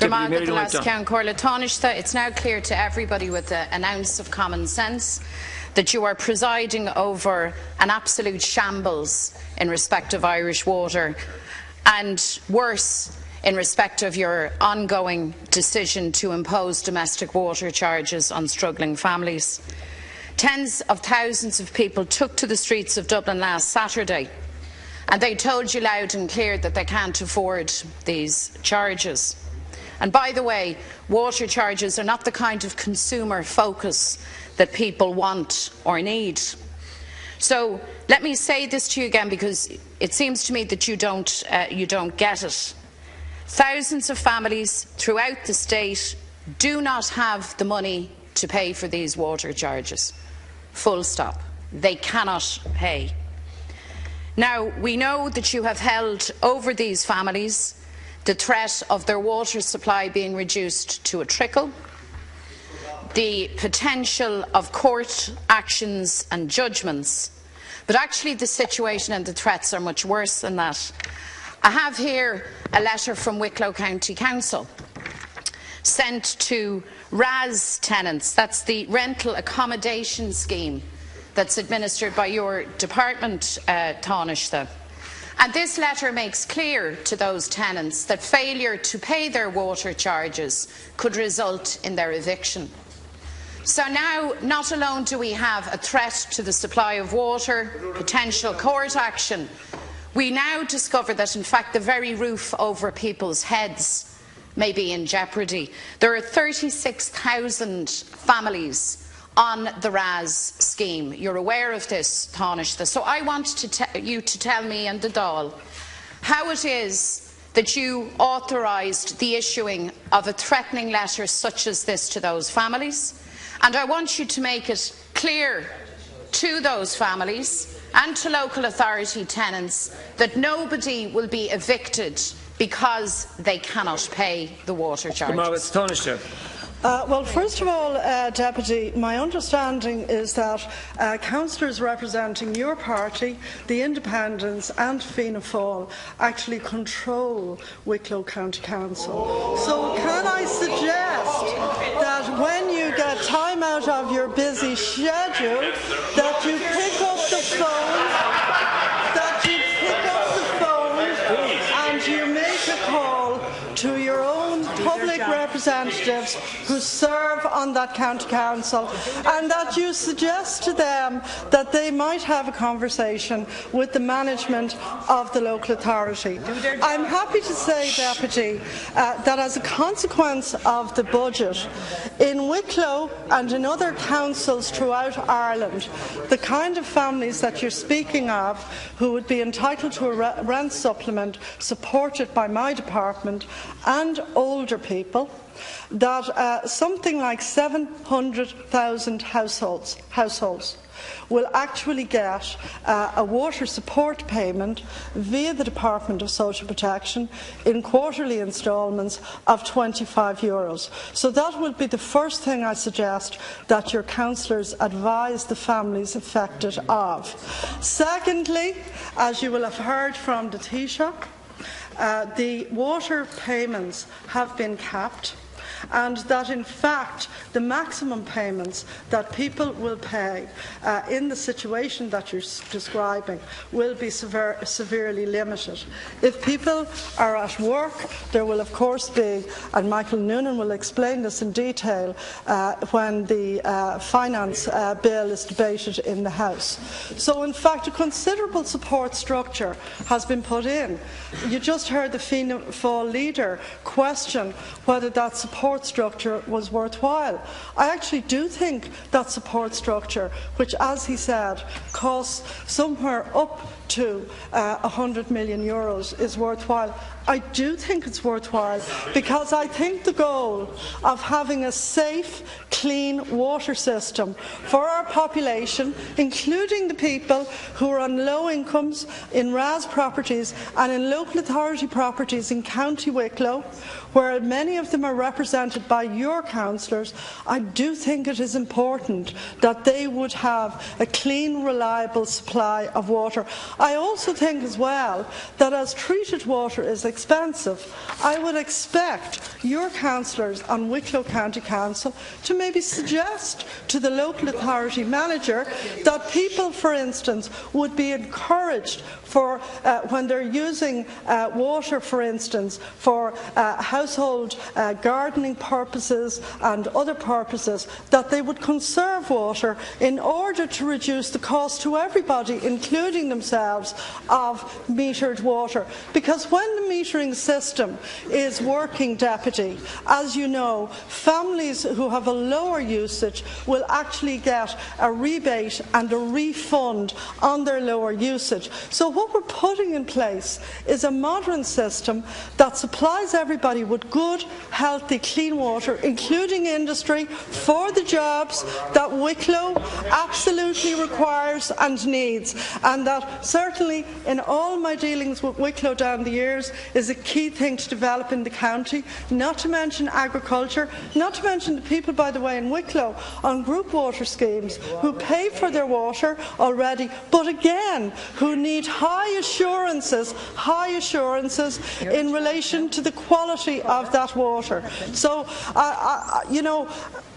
Mary Lou McDonald. Tánaiste, it's now clear to everybody with an ounce of common sense that you are presiding over an absolute shambles in respect of Irish water, and worse, in respect of your ongoing decision to impose domestic water charges on struggling families. Tens of thousands of people took to the streets of Dublin last Saturday, and they told you loud and clear that they can't afford these charges. And by the way, water charges are not the kind of consumer focus that people want or need. So let me say this to you again, because it seems to me that you don't get it. Thousands of families throughout the state do not have the money to pay for these water charges. Full stop. They cannot pay. Now, we know that you have held over these families the threat of their water supply being reduced to a trickle, the potential of court actions and judgments, but actually the situation and the threats are much worse than that. I have here a letter from Wicklow County Council sent to RAS tenants, that's the Rental Accommodation Scheme that's administered by your department, Tánaiste. And this letter makes clear to those tenants that failure to pay their water charges could result in their eviction. So now, not alone do we have a threat to the supply of water, potential court action, we now discover that in fact the very roof over people's heads may be in jeopardy. There are 36,000 families on the RAS scheme. You're aware of this, Tánaiste. So I want you to tell me and the Dáil how it is that you authorised the issuing of a threatening letter such as this to those families. And I want you to make it clear to those families and to local authority tenants that nobody will be evicted because they cannot pay the water charges. Well, first of all, Deputy, my understanding is that councillors representing your party, the Independents and Fianna Fáil actually control Wicklow County Council. So can I suggest that when you get time out of your busy schedule, that you pick up the phone, and you make a call to your own public representatives who serve on that county council, and that you suggest to them that they might have a conversation with the management of the local authority. I'm happy to say, Deputy, that as a consequence of the budget, in Wicklow and in other councils throughout Ireland, the kind of families that you're speaking of who would be entitled to a rent supplement supported by my department and older people, that something like 700,000 households will actually get a water support payment via the Department of Social Protection in quarterly instalments of €25. So that will be the first thing I suggest that your councillors advise the families affected of. Secondly, as you will have heard from the Taoiseach, the water payments have been capped, and that in fact the maximum payments that people will pay in the situation that you're describing will be severely limited. If people are at work, there will of course be, and Michael Noonan will explain this in detail when the finance bill is debated in the House. So in fact a considerable support structure has been put in. You just heard the Fianna Fáil leader question whether that support structure was worthwhile. I actually do think that support structure, which as he said costs somewhere up to €100 million, is worthwhile. I do think it's worthwhile because I think the goal of having a safe, clean water system for our population, including the people who are on low incomes, in RAS properties and in local authority properties in County Wicklow, where many of them are represented represented by your councillors, I do think it is important that they would have a clean, reliable supply of water. I also think as well that as treated water is expensive, I would expect your councillors on Wicklow County Council to maybe suggest to the local authority manager that people, for instance, would be encouraged for when they're using water, for instance, for household gardening purposes and other purposes, that they would conserve water in order to reduce the cost to everybody, including themselves, of metered water. Because when the metering system is working, Deputy, as you know, families who have a lower usage will actually get a rebate and a refund on their lower usage. So what we're putting in place is a modern system that supplies everybody with good, healthy, clean water, including industry, for the jobs that Wicklow absolutely requires and needs, and that certainly in all my dealings with Wicklow down the years is a key thing to develop in the county, not to mention agriculture, not to mention the people, by the way, in Wicklow on group water schemes who pay for their water already, but again who need high assurances in relation to the quality of that water. So, you know,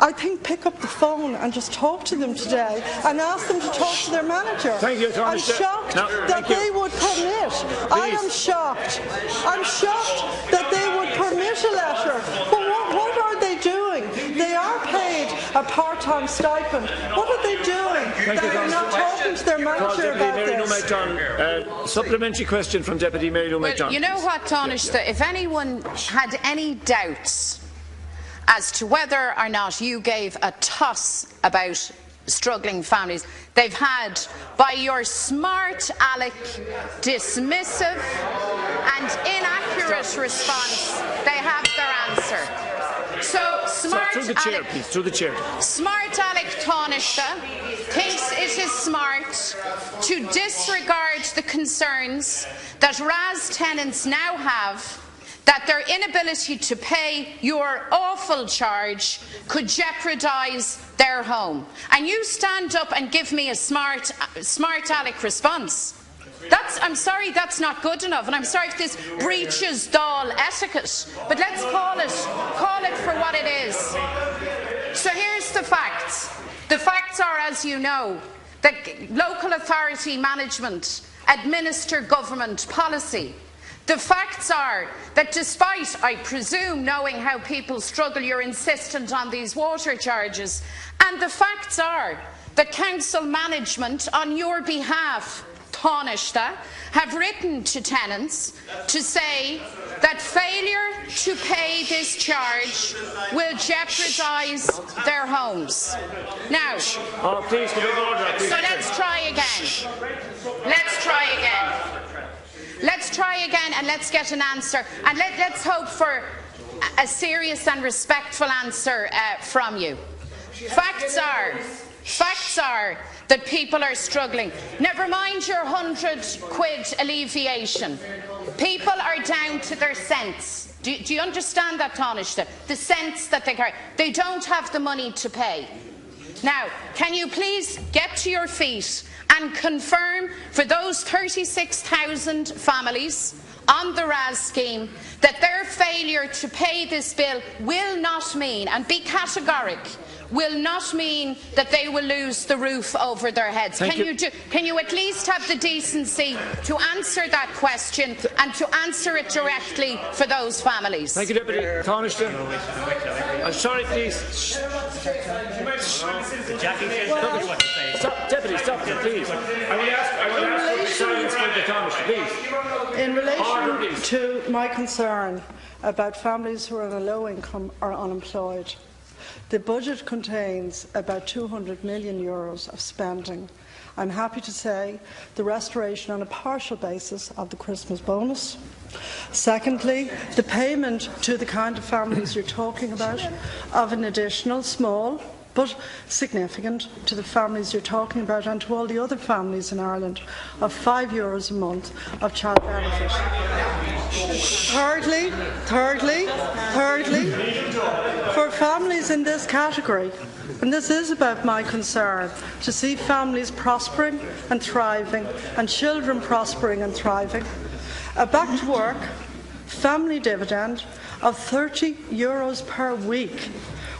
I think pick up the phone and just talk to them today and ask them to talk to their manager. Thank you, I'm shocked that they would permit. I am shocked. I'm shocked that they would permit a letter. But what are they doing? They are paid a part-time stipend. What are they doing? They're not talking to their manager about Mary Lou this. McDonald. Supplementary question from Deputy Mary Lou McDonald. You know what, Tánaiste, if anyone had any doubts as to whether or not you gave a toss about struggling families, they've had, by your smart aleck, dismissive and inaccurate response, they have their answer. So, smart through the chair, please, through the chair. Smart aleck Tánaiste thinks it is smart to disregard the concerns that RAS tenants now have that their inability to pay your awful charge could jeopardise their home. And you stand up and give me a smart aleck response. I'm sorry, that's not good enough, and I'm sorry if this breaches Dáil etiquette, but let's call it for what it is. So here's the facts. The facts are, as you know, that local authority management administer government policy. The facts are that despite, I presume, knowing how people struggle, you're insistent on these water charges. And the facts are that council management, on your behalf, Tánaiste, have written to tenants to say that failure to pay this charge will jeopardise their homes. Now, please, so let's try again. Let's try again. Let's try again and let's get an answer. And let's hope for a serious and respectful answer from you. Facts are that people are struggling. Never mind your £100 alleviation. People are down to their cents. Do you understand that, Tánaiste? The cents that they carry. They don't have the money to pay. Now, can you please get to your feet and confirm for those 36,000 families on the RAS scheme that their failure to pay this bill will not mean, and be categoric, will not mean that they will lose the roof over their heads. Can you at least have the decency to answer that question and to answer it directly for those families? Thank you, Deputy. Tánaiste. I'm sorry, please. Stop, Deputy, stop, please. I will ask for silence for the Tánaiste, please. In relation to my concern about families who are on a low income or unemployed, the budget contains about €200 million of spending. I'm happy to say the restoration on a partial basis of the Christmas bonus. Secondly, the payment to the kind of families you're talking about of an additional small but significant to the families you're talking about and to all the other families in Ireland of €5 a month of child benefit. Thirdly, for families in this category, and this is about my concern, to see families prospering and thriving and children prospering and thriving, a back to work family dividend of €30 per week,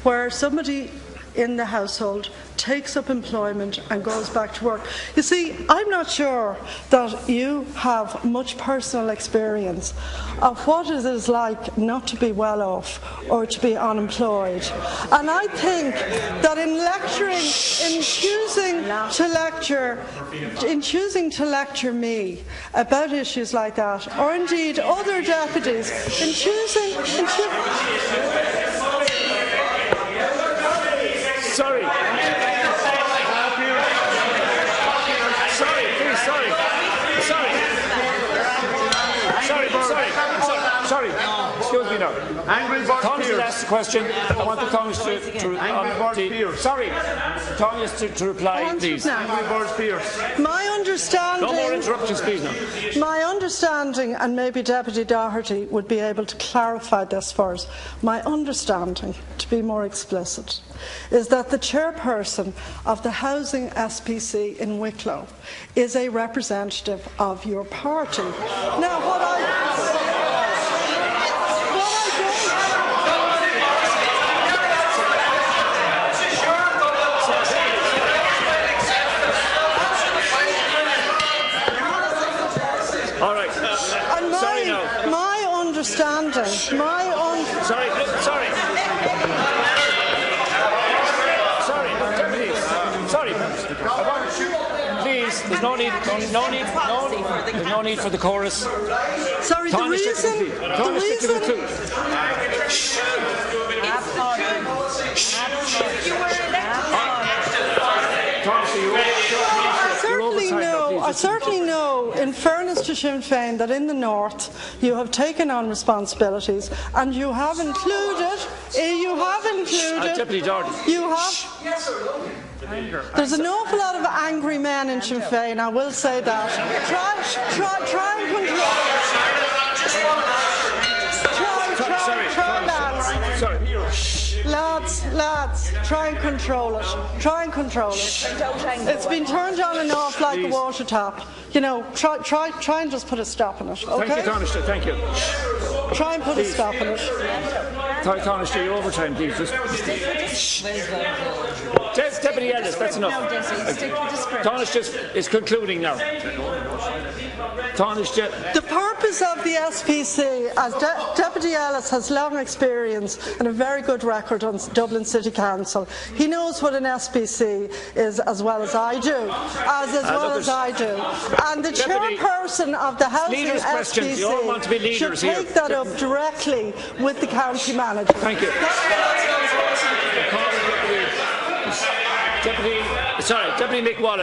where somebody in the household takes up employment and goes back to work. You see, I'm not sure that you have much personal experience of what it is like not to be well off or to be unemployed. And I think that in choosing to lecture me about issues like that, or indeed other deputies, Sorry. Excuse me now. Angry Bird Tánaiste asked the question. I want the Tánaiste to reply, please. Angry Bird Pierce. My understanding. No more interruptions, please. Now. My understanding, and maybe Deputy Doherty would be able to clarify this for us. My understanding, to be more explicit, is that the chairperson of the Housing SPC in Wicklow is a representative of your party. Now, what I Please, there's no need for the chorus. Sorry, the reason. I certainly know, in fairness to Sinn Féin, that in the north you have taken on responsibilities and you have included. Deputy Jordan. There's an awful lot of angry men in Sinn Féin, I will say that. Try and Lads, try and control it. It's been turned on and off like a water tap. You know, try and just put a stop on it, okay? Thank you, Tánaiste. Thank you. Try and put a stop on it. Tánaiste, your overtime, please. Deputy Ellis, that's enough. Tánaiste is concluding now. Tánaiste. The purpose of the SPC, as Deputy Ellis has long experience and a very good record on Dublin City Council. He knows what an SPC is as well as I do. And the chairperson of the Housing SPC should take that up directly with the county manager. Thank you. Deputy Mick Wallace.